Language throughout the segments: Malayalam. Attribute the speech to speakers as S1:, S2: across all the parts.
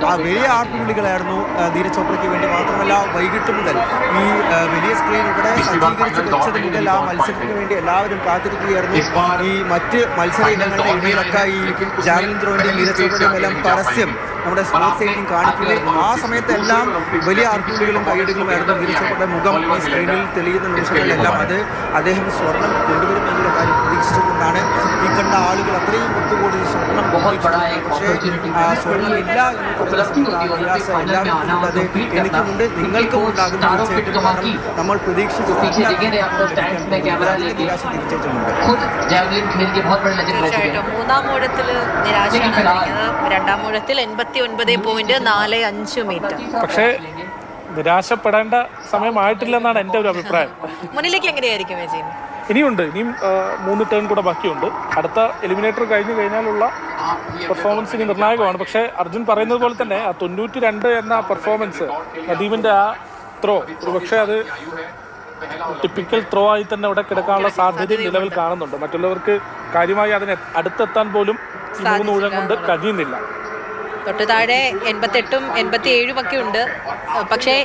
S1: ആ വലിയ ആർപ്പുവിളികളായിരുന്നു നീരജ് ചോപ്രയ്ക്ക് വേണ്ടി. മാത്രമല്ല വൈകിട്ട് മുതൽ ഈ വലിയ സ്ക്രീൻ ഇവിടെ സജ്ജീകരിച്ച് വെച്ചത് മുതൽ ആ മത്സരത്തിന് വേണ്ടി എല്ലാവരും കാത്തിരിക്കുകയായിരുന്നു. ഈ മറ്റ് മത്സര ഇനങ്ങളുടെ ഇടയിലൊക്കെ ഈ ജാവലിൻ ത്രോയിന്റെയും നീരജ് ചോപ്രയുടെയും എല്ലാം പരസ്യം നമ്മുടെ സ്പോർട്സ് എഡിറ്റിംഗ് കാണിക്കുകയായിരുന്നു. ആ സമയത്തെല്ലാം വലിയ ആർപ്പുവിളികളും കൈയടികളുമായിരുന്നു. നീരജ് ചോപ്രയുടെ മുഖം ഈ സ്ക്രീനിൽ തെളിയുന്ന നിമിഷങ്ങളിലെല്ലാം അത് അദ്ദേഹം സ്വർണം കൊണ്ടുവരുമെന്നുള്ള കാര്യം പ്രതീക്ഷിച്ചുകൊണ്ടാണ് ഈ കണ്ട ആളുകൾ അത്രയും ഒത്തുകൂടി സ്വർണം പക്ഷേ സ്വർണ്ണമില്ല എന്ന് പറയുന്ന നിരാശ എല്ലാവർക്കും അത് എനിക്കുമുണ്ട്, നിങ്ങൾക്കും ഉണ്ടാകുന്ന തീർച്ചയായിട്ടും. കാരണം നമ്മൾ പ്രതീക്ഷിച്ച നിരാശ തിരിച്ചുണ്ട്.
S2: തീർച്ചയായിട്ടും മൂന്നാം ഊഴത്തിൽ നിരാശയാണ്. രണ്ടാം ഊഴത്തിൽ 89.45 മീറ്റർ.
S3: പക്ഷേ നിരാശപ്പെടേണ്ട സമയമായിട്ടില്ലെന്നാണ് എൻ്റെ ഒരു അഭിപ്രായം.
S2: മുന്നിലേക്ക് എങ്ങനെയായിരിക്കും വിജയൻ?
S3: ഇനിയും 3 ടേൺ കൂടെ ബാക്കിയുണ്ട്. അടുത്ത എലിമിനേറ്റർ കഴിഞ്ഞു കഴിഞ്ഞാലുള്ള പെർഫോമൻസ് ഇനി നിർണായകമാണ്. പക്ഷേ അർജുൻ പറയുന്നത് പോലെ തന്നെ ആ 92 എന്ന പെർഫോമൻസ്, നദീമിൻ്റെ ആ ത്രോ, ഒരു പക്ഷേ അത് ടിപ്പിക്കൽ ത്രോ ആയി തന്നെ അവിടെ കിടക്കാനുള്ള സാധ്യതയും നിലവിൽ കാണുന്നുണ്ട്. മറ്റുള്ളവർക്ക് കാര്യമായി അതിന് അടുത്തെത്താൻ പോലും 3 ഊഴം കൊണ്ട് കഴിയുന്നില്ല.
S2: തൊട്ട് താഴെ 88ഉം 87ഉം ഒക്കെ ഉണ്ട്. പക്ഷേ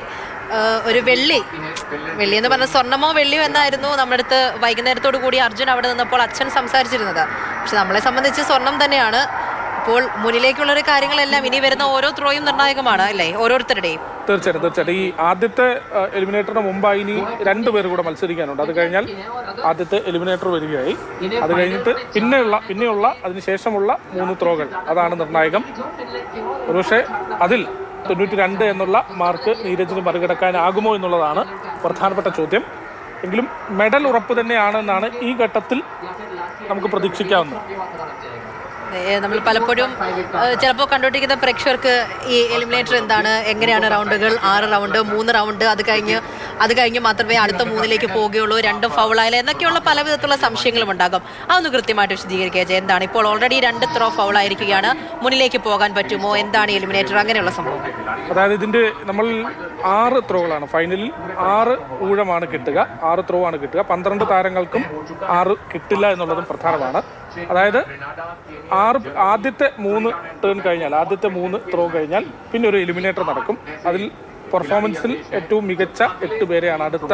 S2: ഒരു വെള്ളി എന്ന് പറഞ്ഞ സ്വർണ്ണമോ വെള്ളിയോ എന്നായിരുന്നു നമ്മുടെ അടുത്ത് വൈകുന്നേരത്തോടു കൂടി അർജുൻ അവിടെ നിന്നപ്പോൾ അച്ഛൻ സംസാരിച്ചിരുന്നത്. പക്ഷെ നമ്മളെ സംബന്ധിച്ച് സ്വർണം തന്നെയാണ്. അപ്പോൾ മുന്നിലേക്കുള്ളൊരു കാര്യങ്ങളെല്ലാം ഇനി വരുന്ന ഓരോ ത്രോയും നിർണായകമാണ് അല്ലേ ഓരോരുത്തരുടെയും?
S3: തീർച്ചയായിട്ടും. ഈ ആദ്യത്തെ എലിമിനേറ്ററിന് മുമ്പായി ഇനി 2 പേര് കൂടെ മത്സരിക്കാനുണ്ട്. അത് കഴിഞ്ഞാൽ ആദ്യത്തെ എലിമിനേറ്റർ വരികയായി. അത് കഴിഞ്ഞിട്ട് പിന്നെയുള്ള അതിനുശേഷമുള്ള 3 ത്രോകൾ, അതാണ് നിർണായകം. ഒരുപക്ഷെ അതിൽ 92 എന്നുള്ള മാർക്ക് നീരജിന് മറികടക്കാനാകുമോ എന്നുള്ളതാണ് പ്രധാനപ്പെട്ട ചോദ്യം. എങ്കിലും മെഡൽ ഉറപ്പ് തന്നെയാണെന്നാണ് ഈ ഘട്ടത്തിൽ നമുക്ക് പ്രതീക്ഷിക്കാവുന്നത്.
S2: നമ്മൾ പലപ്പോഴും ചിലപ്പോൾ കണ്ടുകൊണ്ടിരിക്കുന്ന പ്രേക്ഷകർക്ക് ഈ എലിമിനേറ്റർ എന്താണ്, എങ്ങനെയാണ് റൗണ്ടുകൾ, 6 റൗണ്ട്, 3 റൗണ്ട്, അത് കഴിഞ്ഞ് മാത്രമേ അടുത്ത 3ലേക്ക് പോവുകയുള്ളൂ, 2 ഫൗളായാലും എന്നൊക്കെയുള്ള പല വിധത്തിലുള്ള സംശയങ്ങളും ഉണ്ടാകും. അതൊന്ന് കൃത്യമായിട്ട് വിശദീകരിക്കുക. എന്താണ് ഇപ്പോൾ ഓൾറെഡി 2 ത്രോ ഫൗളായിരിക്കുകയാണ്, മുന്നിലേക്ക് പോകാൻ പറ്റുമോ, എന്താണ് എലിമിനേറ്റർ, അങ്ങനെയുള്ള സംഭവം?
S3: അതായത് ഇതിൻ്റെ നമ്മൾ 6 ത്രോകളാണ് ഫൈനലിൽ, 6 ഊഴമാണ് കിട്ടുക, 6 ത്രോ ആണ് കിട്ടുക. 12 താരങ്ങൾക്കും 6 കിട്ടില്ല എന്നുള്ളതും പ്രധാനമാണ്. അതായത് ആദ്യത്തെ 3 ടേൺ കഴിഞ്ഞാൽ, ആദ്യത്തെ 3 ത്രോ കഴിഞ്ഞാൽ പിന്നെ ഒരു എലിമിനേറ്റർ നടക്കും. അതിൽ പെർഫോമൻസിൽ ഏറ്റവും മികച്ച 8 പേരെയാണ് അടുത്ത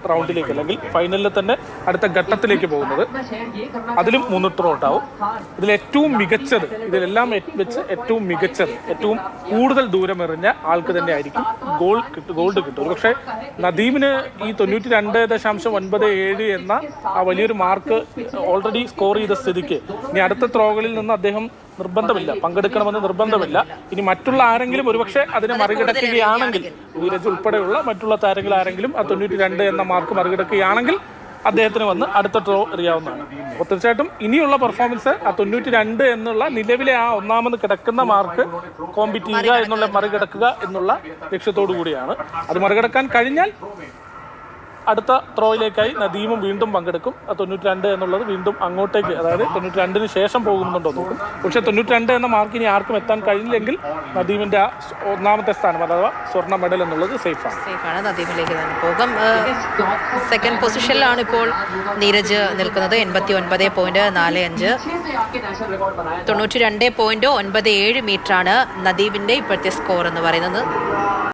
S3: റൗണ്ടിലേക്ക് അല്ലെങ്കിൽ ഫൈനലിൽ തന്നെ അടുത്ത ഘട്ടത്തിലേക്ക് പോകുന്നത്. അതിലും 3 ത്രോ ഉണ്ടാവും. ഇതിൽ ഏറ്റവും മികച്ചത്, ഇതിലെല്ലാം വെച്ച് ഏറ്റവും മികച്ചത്, ഏറ്റവും കൂടുതൽ ദൂരം എറിഞ്ഞ ആൾക്ക് തന്നെ ആയിരിക്കും ഗോൾഡ് കിട്ടും. പക്ഷേ നദീമിന് ഈ 92.97 എന്ന ആ വലിയൊരു മാർക്ക് ഓൾറെഡി സ്കോർ ചെയ്ത സ്ഥിതിക്ക് ഇനി അടുത്ത ത്രോകളിൽ നിന്ന് അദ്ദേഹം പങ്കെടുക്കണമെന്ന് നിർബന്ധമില്ല. ഇനി മറ്റുള്ള ആരെങ്കിലും ഒരുപക്ഷെ അതിനെ മറികടക്കുകയാണെങ്കിൽ, നീരജ് ഉൾപ്പെടെയുള്ള മറ്റുള്ള താരങ്ങൾ ആരെങ്കിലും ആ 92 എന്ന മാർക്ക് മറികടക്കുകയാണെങ്കിൽ അദ്ദേഹത്തിന് വന്ന് അടുത്ത ത്രോ എറിയാവുന്നതാണ്. അപ്പോൾ തീർച്ചയായിട്ടും ഇനിയുള്ള പെർഫോമൻസ് ആ 92 എന്നുള്ള നിലവിലെ ആ ഒന്നാമത് കിടക്കുന്ന മാർക്ക് കോമ്പീറ്റ് ചെയ്യുക എന്നുള്ള, മറികടക്കുക എന്നുള്ള ലക്ഷ്യത്തോടു കൂടിയാണ്. അത് മറികടക്കാൻ കഴിഞ്ഞാൽ അടുത്ത ത്രോയിലേക്കായി നദീമും വീണ്ടും പങ്കെടുക്കും. 92 എന്നുള്ളത് വീണ്ടും അങ്ങോട്ടേക്ക്, അതായത് 92-ന് ശേഷം പോകുന്നുണ്ടോ നോക്കും. പക്ഷേ 92 എന്ന മാർക്ക് ഇനി ആർക്കും എത്താൻ കഴിഞ്ഞില്ലെങ്കിൽ നദീമിൻ്റെ ആ ഒന്നാമത്തെ സ്ഥാനം അഥവാ സ്വർണ്ണ മെഡൽ എന്നുള്ളത് സേഫാണ്.
S2: നദീമിലേക്ക് തന്നെ പോകും. സെക്കൻഡ് പൊസിഷനിലാണ് ഇപ്പോൾ നീരജ് നിൽക്കുന്നത്, 89.45. 92.97 മീറ്ററാണ് നദീമിൻ്റെ ഇപ്പോഴത്തെ സ്കോർ എന്ന് പറയുന്നത്.